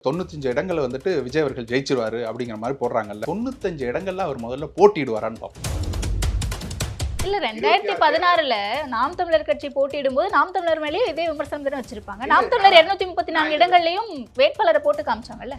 95 இடங்களை வந்துட்டு விஜய் அவர்கள் ஜெயிச்சிருவாரு அப்படிங்கிற மாதிரி போடுறாங்கல்ல. 95 இடங்கள்ல அவர் முதல்ல போட்டியிடுவாரான்னு பார்ப்போம். இல்ல 2016ல நாம் தமிழர் கட்சி போட்டியிடும் போது நாம் தமிழர் மேலேயே இதே விமர்சனம் தானே வச்சிருப்பாங்க. நாம் தமிழர் 234 இடங்கள்லயும் வேட்பாளரை போட்டு காமிச்சாங்கல்ல.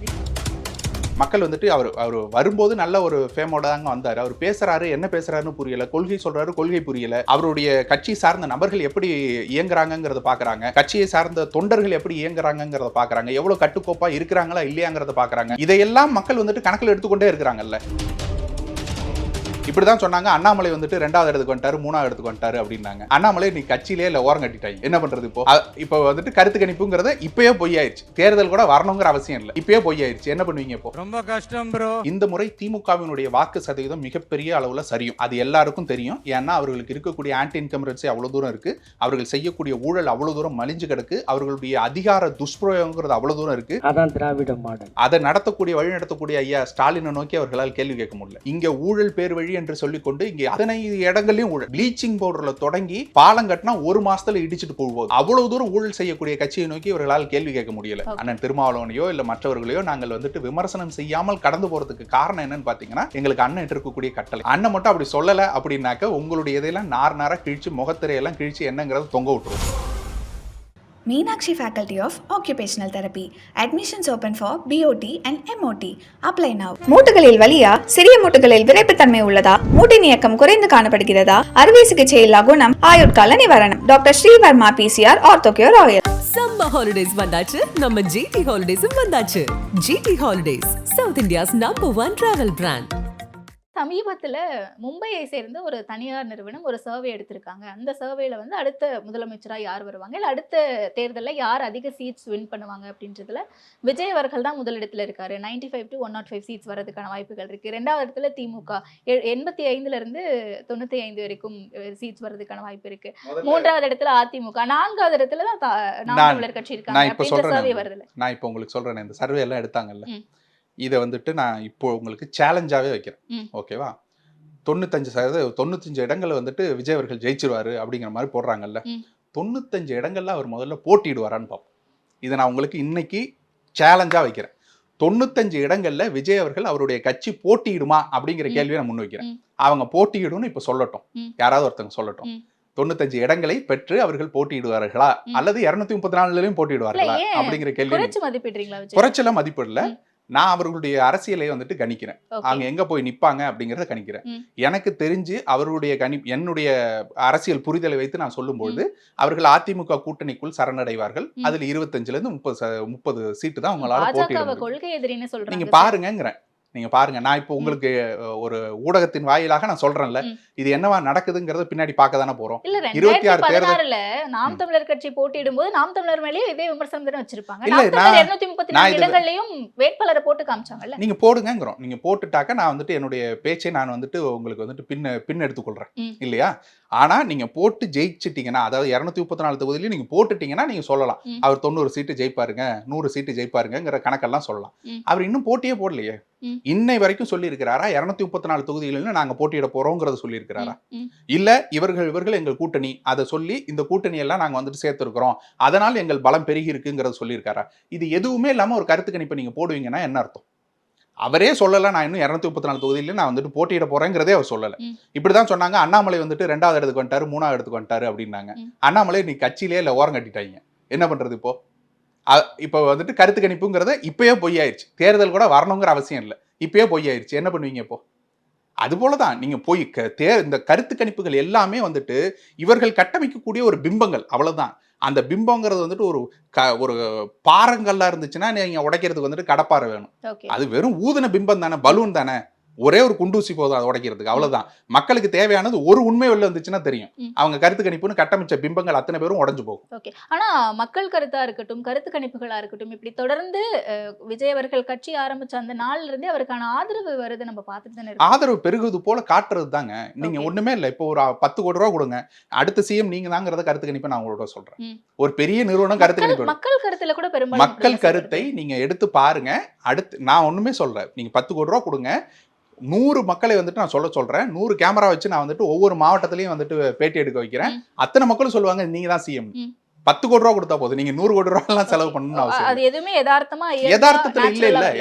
மக்கள் வந்துட்டு அவர் வரும்போது நல்ல ஒரு ஃபேமோட தாங்க வந்தாரு. அவர் பேசுறாரு, என்ன பேசுறாருன்னு புரியல, கொள்கை சொல்றாரு, கொள்கை புரியல. அவருடைய கட்சி சார்ந்த நபர்கள் எப்படி இயங்குறாங்கிறத பாக்குறாங்க, கட்சியை சார்ந்த தொண்டர்கள் எப்படி இயங்குறாங்கிறத பாக்குறாங்க, எவ்வளவு கட்டுக்கோப்பா இருக்கிறாங்களா இல்லையாங்கிறத பாக்குறாங்க. இதையெல்லாம் மக்கள் வந்துட்டு கணக்கில் எடுத்துக்கொண்டே இருக்கிறாங்கல்ல. இப்படிதான் சொன்னாங்க. அண்ணாமலை வந்துட்டு 2வது இடத்துக்கு வந்துட்டாரு, 3வது இடத்துக்கு வந்துட்டாரு அப்படின்னாங்க. அண்ணாமலை நீ கட்சியிலே இல்ல, ஓரம் கட்டிட்டாங்க. என்ன பண்றது இப்போ வந்துட்டு கருத்து கணிப்புங்கிறது இப்பயே பொய் ஆயிடுச்சு. தேர்தல் கூட வரணுங்கிற அவசியம் இல்லை, இப்பயே பொய் ஆயிடுச்சு. என்ன பண்ணுவீங்க இப்போ? ரொம்ப கஷ்டம் ப்ரோ. இந்த முறை திமுகவினுடைய வாக்கு சதவீதம் மிகப்பெரிய அளவுல சரியும். அது எல்லாருக்கும் தெரியும். ஏன்னா அவர்களுக்கு இருக்கக்கூடிய ஆன்டி இன்கம்பரன்சி அவ்வளவு தூரம் இருக்கு, அவர்கள் செய்யக்கூடிய ஊழல் அவ்வளவு தூரம் மலிஞ்சு கிடக்கு, அவர்களுடைய அதிகார துஷ்பிரயோகங்கிறது அவ்வளவு தூரம் இருக்கு. அதான் திராவிட மாடல். அதை நடத்தக்கூடிய வழி நடத்தக்கூடிய ஐயா ஸ்டாலினை நோக்கி அவர்களால் கேள்வி கேட்க முடியல. இங்க ஊழல் பேர் வழி என்று சொல்லிக்கொண்டு இங்க அத்தனை இடங்களையும் ஊழல், ப்ளீச்சிங் பவுடர்ல தொடங்கி பாலம் கட்டினா 1 மாசத்துல இடிச்சிட்டு போகும்போது அவ்வளவு தூரம் ஊழல் செய்யக்கூடிய கட்சியை நோக்கி இவர்களால் கேள்வி கேட்க முடியல. அண்ணன் திருமாவளவனையோ இல்ல மற்றவர்களையோ நாங்கள் வந்துட்டு விமர்சனம் செய்யாமல் கடந்து போறதுக்கு காரணம் என்னன்னு பாத்தீங்கன்னா எங்களுக்கு அண்ணன் இருக்கக்கூடிய கட்டளை. அண்ணன் மட்டும் அப்படி சொல்லல அப்படின்னாக்க உங்களுடைய இதெல்லாம் நார கிழிச்சு முகத்திரையெல்லாம் கிழிச்சு என்னங்கிறத தொங்க விட்டுருவோம். Meenakshi Faculty of Occupational Therapy. Admissions open for BOT and MOT. Apply now. மூட்டுகளில் வலியா, சிறிய மூட்டுகளில் விரைப்புத்தன்மை உள்ளதா, மூட்டின் இயக்கம் குறைந்து காணப்படுகிறதா, அறுவை சிகிச்சை இல்லா குணம், ஆயுட்கால நிவாரணம். Doctor Srivarma PCR Orthocare oil. Summer holidays வந்தாச்சு, நம்ம ஜிடி ஹாலிடேஸும் வந்தாச்சு. GT holidays, South India's #1 travel brand. சமீபத்துல மும்பையை சேர்ந்த ஒரு தனியார் நிறுவனம் ஒரு சர்வே எடுத்திருக்காங்க. அந்த சர்வேல வந்து அடுத்த முதலமைச்சரா யார் வருவாங்க, இல்ல அடுத்த தேர்தலில் யார் அதிக சீட்ஸ் வின் பண்ணுவாங்க அப்படின்றதுல விஜய் அவர்கள் தான் முதலிடத்துல இருக்காரு. 95 to 105 சீட்ஸ் வரதுக்கான வாய்ப்புகள் இருக்கு. 2வது இடத்துல திமுக 85ல இருந்து 95 வரைக்கும் சீட்ஸ் வரதுக்கான வாய்ப்பு இருக்கு. 3வது இடத்துல அதிமுக, 4வது இடத்துல தான் நாம் தமிழர் கட்சி இருக்காங்க. சர்வே வருதுல நான் இப்போ உங்களுக்கு சொல்றேன், இந்த சர்வே எல்லாம் எடுத்தாங்கல்ல, இதை வந்துட்டு நான் இப்போ உங்களுக்கு சேலஞ்சாவே வைக்கிறேன். ஓகேவா? 95 இடங்களை வந்துட்டு விஜய் அவர்கள் ஜெயிச்சிருவாரு அப்படிங்கிற மாதிரி போடுறாங்கல்ல. 95 இடங்கள்ல அவர் முதல்ல போட்டியிடுவாரான்னு பார்ப்போம். இதை நான் உங்களுக்கு இன்னைக்கு சேலஞ்சா வைக்கிறேன். 95 இடங்கள்ல விஜய் அவர்கள் அவருடைய கட்சி போட்டியிடுமா அப்படிங்கிற கேள்வியை நான் முன் வைக்கிறேன். அவங்க போட்டியிடும்னு இப்ப சொல்லட்டும், யாராவது ஒருத்தங்க சொல்லட்டும். 95 இடங்களை பெற்று அவர்கள் போட்டியிடுவார்களா அல்லது 234லயும் போட்டியிடுவார்களா அப்படிங்கிற கேள்வி. குறைச்சல மதிப்பிடல, நான் அவர்களுடைய அரசியலை வந்துட்டு கணிக்கிறேன். அவங்க எங்க போய் நிப்பாங்க அப்படிங்கறத கணிக்கிறேன். எனக்கு தெரிஞ்சு அவர்களுடைய என்னுடைய அரசியல் புரிதலை வைத்து நான் சொல்லும்போது அவர்கள் அதிமுக கூட்டணிக்குள் சரணடைவார்கள். அதுல 25ல இருந்து 30 சீட்டு தான் அவங்களால போட்டியிட. நீங்க பாருங்கிறேன், நீங்க பாருங்க. நான் இப்போ உங்களுக்கு ஒரு ஊடகத்தின் வாயிலாக நான் சொல்றேன்ல, இது என்னவா நடக்குதுங்கறத பின்னாடி பார்க்க தானே போறோம். 26 தேர்தல்ல நாம் தமிழர் கட்சி போட்டியிடும் போது நாம் தமிழர் மேலேயே இதே விமர்சனம் தானே வச்சிருப்பாங்க. நாம் தமிழர் 234 இடங்கள்லயும் வேட்பாளரை போட்டு காமிச்சாங்கல்ல. நீங்க போடுங்கங்கறோம். நீங்க போட்டுட்டாக்க நான் வந்துட்டு என்னுடைய பேச்சை நான் வந்துட்டு உங்களுக்கு வந்துட்டு பின் எடுத்துக்கொள்றேன் இல்லையா? ஆனா நீங்க போட்டு ஜெயிச்சிட்டீங்கன்னா, அதாவது 234 தொகுதியிலையும் நீங்க போட்டுட்டீங்கன்னா நீங்க சொல்லலாம் அவர் 90 சீட்டு ஜெயிப்பாருங்க, 100 சீட்டு ஜெயிப்பாருங்கிற கணக்கெல்லாம் சொல்லலாம். அவர் இன்னும் போட்டியே போடலையே. இன்னை வரைக்கும் சொல்லி இருக்கிறாரா 234 தொகுதிகளிலும் நாங்க போட்டியிட போறோம்ங்கறத சொல்லி இருக்கிறாரா? இல்ல இவர்கள் எங்கள் கூட்டணி, அதை சொல்லி இந்த கூட்டணி எல்லாம் நாங்க வந்துட்டு சேர்த்திருக்கிறோம், அதனால எங்கள் பலம் பெருகி இருக்குங்கிறத சொல்லி இருக்காரா? இது எதுவுமே இல்லாம ஒரு கருத்து கணிப்பை நீங்க போடுவீங்கன்னா என்ன அர்த்தம்? அவரே சொல்லல நான் இன்னும் 234 தொகுதியில நான் வந்துட்டு போட்டியிட போறேங்கிறதே அவர் சொல்லல. இப்படிதான் சொன்னாங்க. அண்ணாமலை வந்துட்டு 2வது இடத்துக்கு வந்துட்டாரு, 3வது இடத்துக்கு வந்துட்டாரு அப்படின்னாங்க. அண்ணாமலை நீ கட்சியிலே இல்ல, ஓரம் கட்டிட்டாங்க. என்ன பண்றது இப்போ? இப்போ வந்துட்டு கருத்து கணிப்புங்கிறது இப்பயே பொய் ஆயிடுச்சு. தேர்தல் கூட வரணுங்கிற அவசியம் இல்லை, இப்பயே பொய் ஆயிடுச்சு. என்ன பண்ணுவீங்க இப்போ? அது போலதான் நீங்க போய் இந்த கருத்து கணிப்புகள் எல்லாமே வந்துட்டு இவர்கள் கட்டமைக்கக்கூடிய ஒரு பிம்பங்கள், அவ்வளவுதான். அந்த பிம்பங்கிறது வந்துட்டு ஒரு பாறங்கள்லாம் இருந்துச்சுன்னா நீங்க உடைக்கிறதுக்கு வந்துட்டு கடப்பாறை வேணும். அது வெறும் ஊதின பிம்பம் தானே, பலூன் தானே, ஒரே ஒரு குண்டூசி போதும் அதை உடைக்கிறதுக்கு, அவ்வளவுதான். மக்களுக்கு தேவையானது ஒரு உண்மை வெளில வந்துச்சுன்னா தெரியும். அவங்க கருத்து கணிப்புன்னு கட்டமைச்ச பிம்பங்கள் அத்தனை பேரும் உடைஞ்சு போகும். ஆனா மக்கள் கருத்தா இருக்கட்டும், கருத்து கணிப்புகளா இருக்கட்டும், இப்படி தொடர்ந்து விஜய் அவர்கள் கட்சி ஆரம்பிச்ச அந்த நாள்ல இருந்தே அவருக்கான ஆதரவு வருது நம்ம பார்த்துட்டு தானே இருக்கோம். ஆதரவு பெருகுது போல காட்டுறது தாங்க. நீங்க ஒண்ணுமே இல்லை, இப்போ ஒரு 10 கோடி ரூபா கொடுங்க, அடுத்த சிஎம் நீங்க தாங்கிறத கருத்து கணிப்பை நான் உங்களோட சொல்றேன். ஒரு பெரிய நிறுவனம் கருத்து கணிப்பு, மக்கள் கருத்துல கூட பெரும்பாலும் மக்கள் கருத்தை நீங்க எடுத்து பாருங்க. அடுத்து நான் ஒண்ணுமே சொல்றேன், நீங்க 10 கோடி ரூபா கொடுங்க, 100 மக்களை வந்துட்டு நான் சொல்றேன், 100 கேமரா வச்சு நான் வந்துட்டு ஒவ்வொரு மாவட்டத்திலையும் வந்துட்டு பேட்டி எடுக்க வைக்கிறேன். அத்தனை மக்களும் சொல்லுவாங்க நீங்க தான் சிஎம். 10 கோடி ரூபா கொடுத்தா போதும், நீங்க 100 கோடி ரூபாய் எல்லாம் செலவு பண்ணணும்னு அவசியம் அது எதுவுமே யதார்த்தமா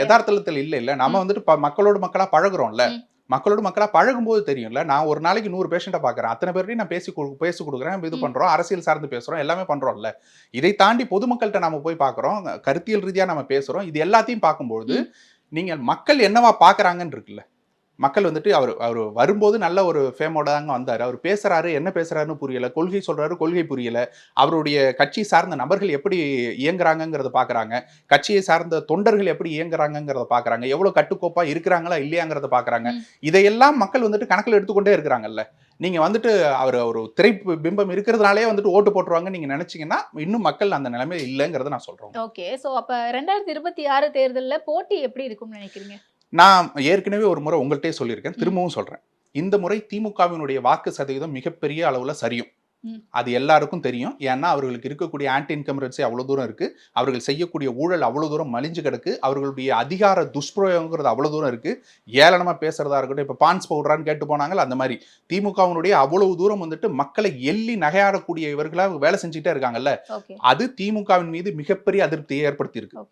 யதார்த்தத்துல இல்ல. நம்ம வந்துட்டு மக்களோடு மக்களா பழகுறோம்ல, மக்களோடு மக்களா பழகும்போது தெரியும்ல. நான் ஒரு நாளைக்கு 100 பேஷண்ட்டை பார்க்குறேன், அத்தனை பேர்ட்டையும் நான் பேசி கொடுக்குறேன், இது பண்றோம், அரசியல் சார்ந்து பேசுறோம், எல்லாமே பண்றோம்ல. இதை தாண்டி பொதுமக்கள்கிட்ட நம்ம போய் பார்க்குறோம், கருத்தியல் ரீதியா நம்ம பேசுறோம். இது எல்லாத்தையும் பார்க்கும்போது நீங்க மக்கள் என்னவா பார்க்கறாங்கன்னு இருக்குல்ல. மக்கள் வந்துட்டு அவர் வரும்போது நல்ல ஒரு ஃபேமோட தாங்க வந்தார். அவர் பேசுறாரு, என்ன பேசுறாருன்னு புரியல, கொள்கை சொல்றாரு, கொள்கை புரியல. அவருடைய கட்சி சார்ந்த நபர்கள் எப்படி இயங்குறாங்கிறத பாக்குறாங்க, கட்சியை சார்ந்த தொண்டர்கள் எப்படி இயங்குறாங்கிறத பாக்குறாங்க, எவ்வளவு கட்டுக்கோப்பா இருக்கிறாங்களா இல்லையாங்கிறத பாக்குறாங்க. இதையெல்லாம் மக்கள் வந்துட்டு கணக்கில் எடுத்துக்கொண்டே இருக்கிறாங்கல்ல. நீங்க வந்துட்டு அவர் ஒரு திரை பிம்பம் இருக்கிறதுனாலே வந்துட்டு ஓட்டு போட்டுருவாங்க நீங்க நினைச்சீங்கன்னா இன்னும் மக்கள் அந்த நிலைமை இல்லைங்கிறத நான் சொல்றேன். ஓகே, சோ அப்ப 2026 தேர்தலில் போட்டி எப்படி இருக்கும்னு நினைக்கிறீங்க? நான் ஏற்கனவே ஒரு முறை உங்கள்கிட்டயே சொல்லியிருக்கேன், திரும்பவும் சொல்றேன். இந்த முறை திமுகவினுடைய வாக்கு சதவீதம் மிகப்பெரிய அளவுல சரியும். அது எல்லாருக்கும் தெரியும். ஏன்னா அவர்களுக்கு இருக்கக்கூடிய ஆன்டி இன்கம்பரன்சி அவ்வளவு தூரம் இருக்கு, அவர்கள் செய்யக்கூடிய ஊழல் அவ்வளவு தூரம் மலிஞ்சு கிடக்கு, அவர்களுடைய அதிகார துஷ்பிரயோகங்கிறது அவ்வளவு தூரம் இருக்கு. ஏளனமா பேசுறதா இருக்கட்டும், இப்ப பான்ஸ் பவுடரான்னு கேட்டு போனாங்கல்ல, அந்த மாதிரி திமுகவினுடைய அவ்வளவு தூரம் வந்துட்டு மக்களை எள்ளி நகையாடக்கூடிய இவர்களா வேலை செஞ்சுட்டே இருக்காங்கல்ல, அது திமுகவின் மீது மிகப்பெரிய அதிருப்தியை ஏற்படுத்தி இருக்கு.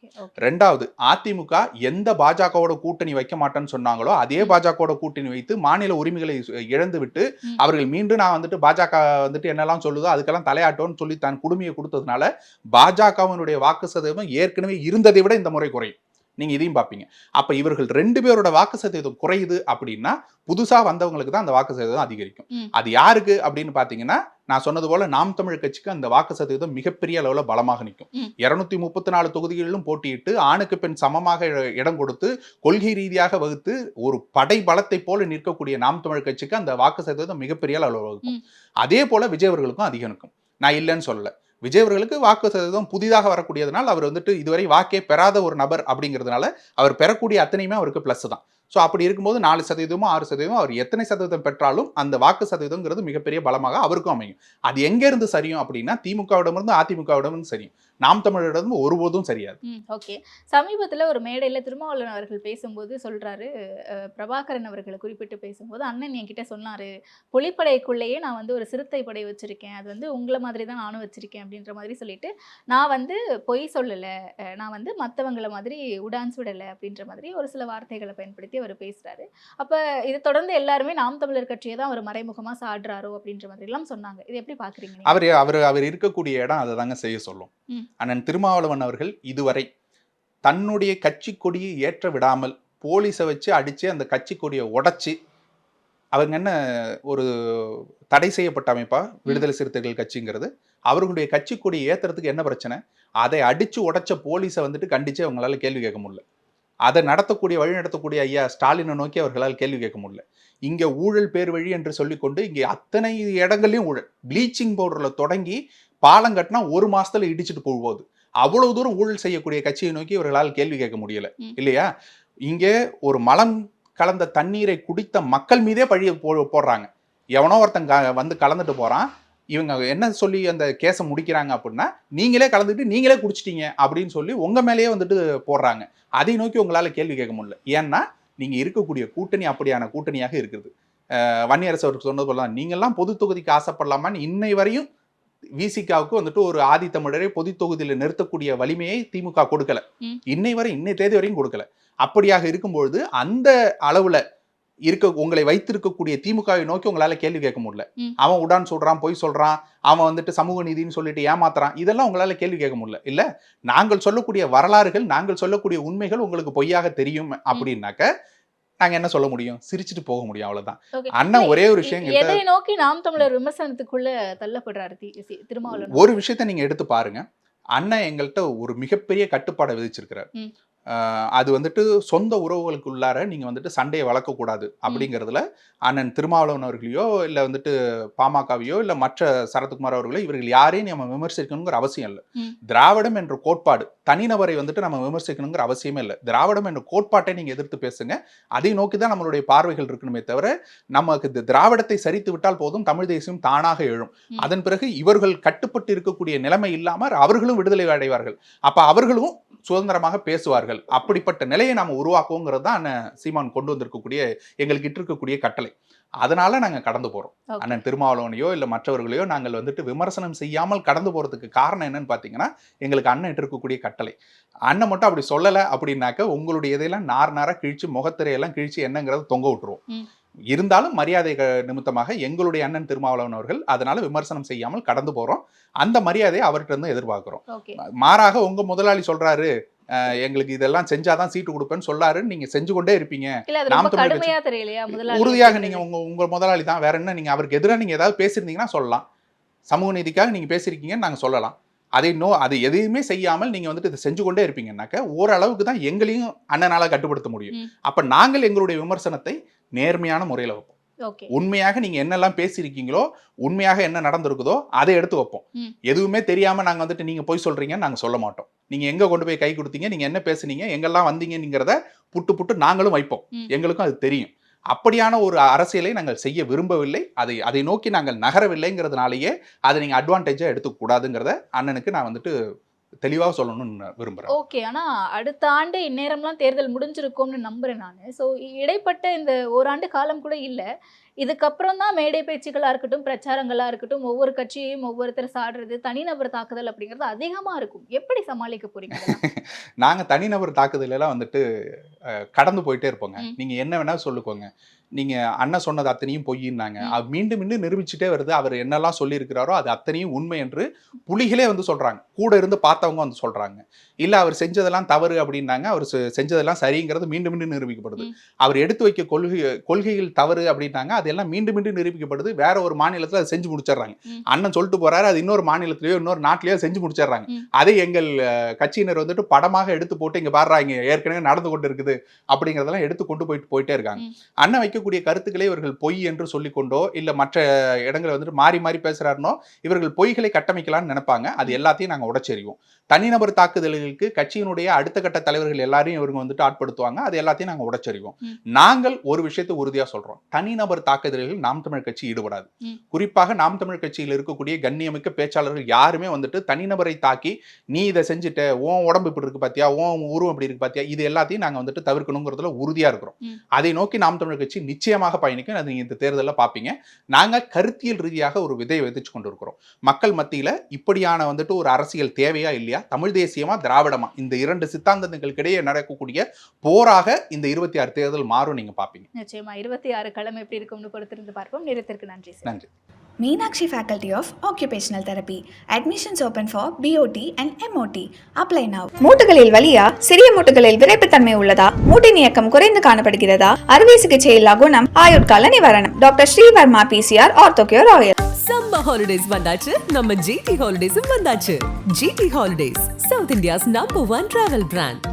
ரெண்டாவது, அதிமுக எந்த பாஜகவோட கூட்டணி வைக்க மாட்டேன்னு சொன்னாங்களோ அதே பாஜகவோட கூட்டணி வைத்து மாநில உரிமைகளை இழந்து விட்டு அவர்கள் மீண்டும் நான் வந்துட்டு பாஜக வந்துட்டு என்னெல்லாம் சொல்லுதோ அதுக்கெல்லாம் தலையாட்டோன்னு சொல்லி தான் குடுமையை கொடுத்ததுனால பாஜகவினுடைய வாக்கு சதவீதம் ஏற்கனவே இருந்ததை விட இந்த முறை குறையும். நீங்க இதையும் பார்ப்பீங்க. அப்ப இவர்கள் 2 பேரோட வாக்கு சதவீதம் குறையுது அப்படின்னா புதுசா வந்தவங்களுக்கு தான் அந்த வாக்கு சதவீதம் அதிகரிக்கும். அது யாருக்கு அப்படின்னு பாத்தீங்கன்னா, நான் சொன்னது போல நாம் தமிழர் கட்சிக்கு அந்த வாக்கு சதவீதம் மிகப்பெரிய அளவுல பலமாக நிற்கும். 234 தொகுதிகளிலும் போட்டியிட்டு ஆணுக்கு பெண் சமமாக இடம் கொடுத்து கொள்கை ரீதியாக வகுத்து ஒரு படை பலத்தை போல நிற்கக்கூடிய நாம் தமிழர் கட்சிக்கு அந்த வாக்கு சதவீதம் மிகப்பெரிய அளவுல வகுக்கும். அதே போல விஜய் அவர்களுக்கும் அதிகம் இருக்கும். நான் இல்லைன்னு சொல்லல. விஜய் அவர்களுக்கு வாக்கு சதவீதம் புதிதாக வரக்கூடியதுனால் அவர் வந்துட்டு இதுவரை வாக்கே பெறாத ஒரு நபர் அப்படிங்கிறதுனால அவர் பெறக்கூடிய அத்தனையுமே அவருக்கு பிளஸ் தான். ஸோ அப்படி இருக்கும்போது 4% 6% அவர் எத்தனை சதவீதம் பெற்றாலும் அந்த வாக்கு சதவீதங்கிறது மிகப்பெரிய பலமாக அவருக்கும் அமையும். அது எங்கேருந்து சரியும் அப்படின்னா திமுகவிடமிருந்து அதிமுகவிடமிருந்து சரியும், நாம் தமிழரிடம் ஒருபோதும் சரியாது. ஓகே, சமீபத்தில் ஒரு மேடையில் திருமாவளவன் அவர்கள் பேசும்போது சொல்றாரு, பிரபாகரன் அவர்களை குறிப்பிட்டு பேசும்போது, அண்ணன் என்கிட்ட சொன்னாரு, புலிப்படைக்குள்ளேயே நான் வந்து ஒரு சிறுத்தை படை வச்சிருக்கேன், அது வந்து உங்களை மாதிரி தான் நானும் வச்சிருக்கேன் அப்படின்ற மாதிரி சொல்லிட்டு, நான் வந்து பொய் சொல்லலை, நான் வந்து மற்றவங்களை மாதிரி உடான்ஸ் விடலை அப்படின்ற மாதிரி ஒரு சில வார்த்தைகளை பயன்படுத்தி அவர் பேசுறாரு. அப்ப இதை தொடர்ந்து எல்லாருமே நாம் தமிழர் கட்சியை தான் அவர் மறைமுகமா சாடுறாரோ அப்படின்ற மாதிரி எல்லாம் சொன்னாங்க. இது எப்படி பாக்குறீங்க? அவர் இருக்கக்கூடிய இடம் அதை தாங்க செய்ய சொல்லும். அண்ணன் திருமாவளவன் அவர்கள் இதுவரை தன்னுடைய கட்சி கொடியை ஏற்ற விடாமல் போலீஸை வச்சு அடிச்சு அந்த கட்சி கொடியை உடைச்சு, அவங்க என்ன ஒரு தடை செய்யப்பட்ட அமைப்பா விடுதலை சிறுத்தைகள் கட்சிங்கிறது, அவர்களுடைய கட்சி கொடியை ஏத்துறதுக்கு என்ன பிரச்சனை? அதை அடிச்சு உடைச்ச போலீஸை வந்துட்டு கண்டிச்சு அவங்களால கேள்வி கேட்க முடியல. அதை வழி நடத்தக்கூடிய ஐயா ஸ்டாலினை நோக்கி அவர்களால் கேள்வி கேட்க முடியல. இங்க ஊழல் பேர் வழி என்று சொல்லிக்கொண்டு இங்கே அத்தனை இடங்கள்லயும் ஊழல், ப்ளீச்சிங் பவுடர்ல தொடங்கி பாலம் கட்டினா 1 மாசத்துல இடிச்சுட்டு போகும்போது அவ்வளவு தூரம் ஊழல் செய்யக்கூடிய கட்சியை நோக்கி இவர்களால் கேள்வி கேட்க முடியல இல்லையா? இங்கே ஒரு மலம் கலந்த தண்ணீரை குடித்த மக்கள் மீதே பழிய போடுறாங்க. எவனோ ஒருத்தன் வந்து கலந்துட்டு போறான், இவங்க என்ன சொல்லி அந்த கேஸை முடிக்கிறாங்க அப்படின்னா, நீங்களே கலந்துட்டு நீங்களே குடிச்சிட்டீங்க அப்படின்னு சொல்லி உங்க மேலேயே வந்துட்டு போடுறாங்க. அதை நோக்கி உங்களால கேள்வி கேட்க முடியல. ஏன்னா நீங்க இருக்கக்கூடிய கூட்டணி அப்படியான கூட்டணியாக இருக்குது. வன்னியரசு அவருக்கு சொன்னது போல, நீங்கெல்லாம் பொது தொகுதிக்கு ஆசைப்படலாமான்னு இன்னை வரையும் விசிகாவுக்கு வந்துட்டு ஒரு ஆதித்தமிழரை பொது தொகுதியில நிறுத்தக்கூடிய வலிமையை திமுக கொடுக்கல. இன்னை தேதி வரையும் கொடுக்கல. அப்படியாக இருக்கும்பொழுது அந்த அளவுல உங்களை வைத்திருக்கக்கூடிய திமுகவை நோக்கி உங்களால கேள்வி கேட்க முடியல. அவன் உடான் சொல்றான், பொய் சொல்றான், அவன் வந்துட்டு சமூக நீதினு சொல்லிட்டு ஏமாத்துறான், இதெல்லாம் உங்களால கேள்வி கேட்க முடியல. இல்ல, நாங்கள் சொல்லக்கூடிய வரலாறுகள், நாங்கள் சொல்லக்கூடிய உண்மைகள் உங்களுக்கு பொய்யாக தெரியும் அப்படின்னாக்க நாங்க என்ன சொல்ல முடியும்? சிரிச்சுட்டு போக முடியும், அவ்வளவுதான். அண்ணன் ஒரே ஒரு விஷயம், எதை நோக்கி நாம் தமிழர் விமர்சனத்துக்குள்ள தள்ளப்படுறாரு திருமாவளவன்? ஒரு விஷயத்த நீங்க எடுத்து பாருங்க. அண்ணன் எங்கள்கிட்ட ஒரு மிகப்பெரிய கட்டுப்பாடை விதிச்சிருக்கிறார். அது வந்துட்டு சொந்த உறவுகளுக்குள்ளார நீங்க வந்துட்டு சண்டையை வளர்க்கக்கூடாது அப்படிங்கிறதுல அண்ணன் திருமாவளவன் அவர்களையோ இல்லை வந்துட்டு பாமகவையோ இல்லை மற்ற சரத்குமார் அவர்களோ இவர்கள் யாரையும் நம்ம விமர்சிக்கணுங்கிற அவசியம் இல்லை. திராவிடம் என்ற கோட்பாடு, தனிநபரை வந்துட்டு நம்ம விமர்சிக்கணுங்கிற அவசியமே இல்லை. திராவிடம் என்ற கோட்பாட்டை நீங்க எதிர்த்து பேசுங்க, அதை நோக்கி தான் நம்மளுடைய பார்வைகள் இருக்கணுமே தவிர, நமக்கு திராவிடத்தை சரித்து விட்டால் போதும் தமிழ் தேசியம் தானாக எழும். அதன் பிறகு இவர்கள் கட்டுப்பட்டு இருக்கக்கூடிய நிலைமை இல்லாமல் அவர்களும் விடுதலை அடைவார்கள். அப்ப அவர்களும் சுதந்திரமாக பேசுவார்கள். சூழல், அப்படிப்பட்ட நிலையை நாம உருவாக்குவோங்கிறது தான் அண்ணன் சீமான் கொண்டு வந்திருக்கக்கூடிய எங்களுக்கு இருக்கக்கூடிய கட்டளை. அதனால நாங்க கடந்து போறோம். Okay. அண்ணன் திருமாவளவனையோ இல்ல மற்றவர்களையோ நாங்கள் வந்துட்டு விமர்சனம் செய்யாமல் கடந்து போறதுக்கு காரணம் என்னன்னு பாத்தீங்கன்னா எங்களுக்கு அண்ணன் இருக்கக்கூடிய கட்டளை. அண்ணன் மட்டும் அப்படி சொல்லல அப்படின்னாக்க உங்களுடைய இதையெல்லாம் நாரா கிழிச்சு முகத்திரையெல்லாம் கிழிச்சு என்னங்கிறத தொங்க விட்டுருவோம். இருந்தாலும் மரியாதை நிமித்தமாக எங்களுடைய அண்ணன் திருமாவளவன் அவர்கள் அதனால விமர்சனம் செய்யாமல் கடந்து போறோம். அந்த மரியாதையை அவர்கிட்ட இருந்து எதிர்பார்க்கிறோம். Okay. மாறாக உங்க முதலாளி சொல்றாரு எங்களுக்கு இதெல்லாம் செஞ்சாதான் சீட்டு கொடுப்பேன்னு சொல்லாரு, நீங்க செஞ்சு கொண்டே இருப்பீங்க. இல்ல அது நாம் ரொம்ப தமிழர் கடுமையா தெரியலையா முதலாளி? உறுதியாக நீங்க உங்க முதலாளி தான், வேற என்ன, நீங்க அவருக்கு எதிராக நீங்க ஏதாவது பேசியிருந்தீங்கன்னா சொல்லலாம். சமூக நீதிக்காக நீங்க பேசியிருக்கீங்கன்னு நாங்க சொல்லலாம். அது எதையுமே செய்யாமல் நீங்க வந்துட்டு இதை செஞ்சு கொண்டே இருப்பீங்கன்னாக்க ஓரளவுக்கு தான் எங்களையும் அண்ணனால கட்டுப்படுத்த முடியும். அப்ப நாங்கள் எங்களுடைய விமர்சனத்தை நேர்மையான முறையில வைப்போம். Okay. உண்மையாக நீங்க என்னெல்லாம் பேசியிருக்கீங்களோ, உண்மையாக என்ன நடந்திருக்குதோ அதை எடுத்து வைப்போம். எதுவுமே தெரியாம நாங்க வந்துட்டு நீங்க போய் சொல்றீங்கன்னு நாங்க சொல்ல மாட்டோம். நீங்க எங்க கொண்டு போய் கை கொடுத்தீங்க, நீங்க என்ன பேசுனீங்க, எங்கெல்லாம் வந்தீங்கிறத புட்டு நாங்களும் வைப்போம். எங்களுக்கும் அது தெரியும். அப்படியான ஒரு அரசியலை நாங்கள் செய்ய விரும்பவில்லை. அதை நோக்கி நாங்கள் நகரவில்லைங்கிறதுனாலேயே அதை நீங்க அட்வான்டேஜா எடுத்துக்க கூடாதுங்கிறத அண்ணனுக்கு நான் வந்துட்டு தெளிவாக சொல்லணும்னு விரும்புறேன். ஓகே. ஆனா அடுத்த ஆண்டு இந்நேரம்லாம் தேர்தல் முடிஞ்சிருக்கும்னு நம்புறேன் நானு. ஸோ இடைப்பட்ட இந்த ஓராண்டு காலம் கூட இல்ல. இதுக்கப்புறம் தான் மேடை பேச்சுக்களா இருக்கட்டும், பிரச்சாரங்களா இருக்கட்டும், ஒவ்வொரு கட்சியையும் ஒவ்வொருத்தர் சாடுறது, தனிநபர் தாக்குதல் அப்படிங்கிறது அதிகமா இருக்கும். எப்படி சமாளிக்க போறீங்க இதெல்லாம்? நாங்க தனிநபர் தாக்குதல் எல்லாம் வந்துட்டு கடந்து போயிட்டே இருப்போங்க. நீங்க என்ன வேணா சொல்லுக்கோங்க. நீங்க அண்ணன் சொன்னது அத்தனையும் பொய்யின்னாங்க. மீண்டும் நிரூபிச்சுட்டே வருது. அவர் என்னெல்லாம் சொல்லி இருக்கிறாரோ அது அத்தனையும் உண்மை என்று புலிகளே வந்து சொல்றாங்க. கூட இருந்து பார்த்தவங்க வந்து சொல்றாங்க. இல்ல அவர் செஞ்சதெல்லாம் தவறு அப்படின்னாங்க. அவர் செஞ்சதெல்லாம் சரிங்கிறது மீண்டும் நிரூபிக்கப்படுது. அவர் எடுத்து வைக்க கொள்கைகள் தவறு அப்படின்னாங்க. அதெல்லாம் மீண்டும் நிரூபிக்கப்படுது. வேற ஒரு மாநிலத்துல அதை செஞ்சு முடிச்சிடுறாங்க. அண்ணன் சொல்லிட்டு போறாரு, அது இன்னொரு மாநிலத்திலயோ இன்னொரு நாட்டிலயோ செஞ்சு முடிச்சிடுறாங்க. அதை எங்கள் கட்சியினர் வந்துட்டு படமாக எடுத்து போட்டு இங்க பாடுறாங்க, ஏற்கனவே நடந்து கொண்டு இருக்குது அப்படிங்கறதெல்லாம் எடுத்து கொண்டு போயிட்டே இருக்காங்க. அண்ணன் வைக்கக்கூடிய கருத்துக்களை இவர்கள் பொய் என்று சொல்லிக்கொண்டோ இல்ல மற்ற இடங்களை வந்துட்டு மாறி பேசுறாருனோ இவர்கள் பொய்களை கட்டமைக்கலாம்னு நினைப்பாங்க. அது எல்லாத்தையும் நாங்க உடைச்செறிவோம். தனிநபர் தாக்குதல்களுக்கு கட்சியினுடைய அடுத்த கட்ட தலைவர்கள் எல்லாரையும் இவங்க வந்துட்டு ஆட்படுத்துவாங்க. அது எல்லாத்தையும் நாங்க உடைச்செறிவோம். நாங்கள் ஒரு விஷயத்தை உறுதியா சொல்றோம். தனிநபர் தாக்குதல்கள் நாம் தமிழ் கட்சி ஈடுபடாது. குறிப்பாக நாம் தமிழ் கட்சியில் இருக்கக்கூடிய கண்ணியமிக்க பேச்சாளர்கள் யாருமே வந்துட்டு தனிநபரை தாக்கி நீ இதை செஞ்சுட்ட, உன் உடம்பு இப்படி இருக்கு பாத்தியா, உன் உருவம் இப்படி இருக்கு பாத்தியா, இது எல்லாத்தையும் நாங்க வந்துட்டு தவிர்க்கணுங்கிறதுல உறுதியா இருக்கிறோம். அதை நோக்கி நாம் தமிழ் கட்சி நிச்சயமாக பயணிக்கும். அது நீங்க இந்த தேர்தலில் பார்ப்பீங்க. நாங்க கருத்தியல் ரீதியாக ஒரு விதையை விதைச்சு கொண்டு இருக்கிறோம். மக்கள் மத்தியில இப்படியான வந்துட்டு ஒரு அரசியல் தேவையா இல்லையா, தமிழ் தேசியமா திராவிடமா, இந்த இரண்டு சித்தாந்தங்களுக்கிடையே நடக்கக்கூடிய போராக இந்த 26 தேர்தல் மாறும். நீங்க பாப்பீங்க. நிச்சயமா 26 களம் எப்படி இருக்கும்னு பொறுத்திருந்து பார்ப்போம். நேரத்திற்கு நன்றி சார். நன்றி. Meenakshi Faculty of Occupational Therapy. Admissions open for BOT and MOT. Apply now. மூட்டுகளில் வலியா, சிறிய மூட்டுகளில் விரைப்புத்தன்மை உள்ளதா, மூட்டின் இயக்கம் குறைந்து காணப்படுகிறதா, அறுவை சிகிச்சை இல்லா குணம், ஆயுட்கால நிவாரணம். Doctor Srivarma PCR Orthocure oil. Summer holidays வந்தாச்சு, நம்ம GT ஹாலிடேஸும் வந்தாச்சு. GT holidays, South India's number 1 travel brand.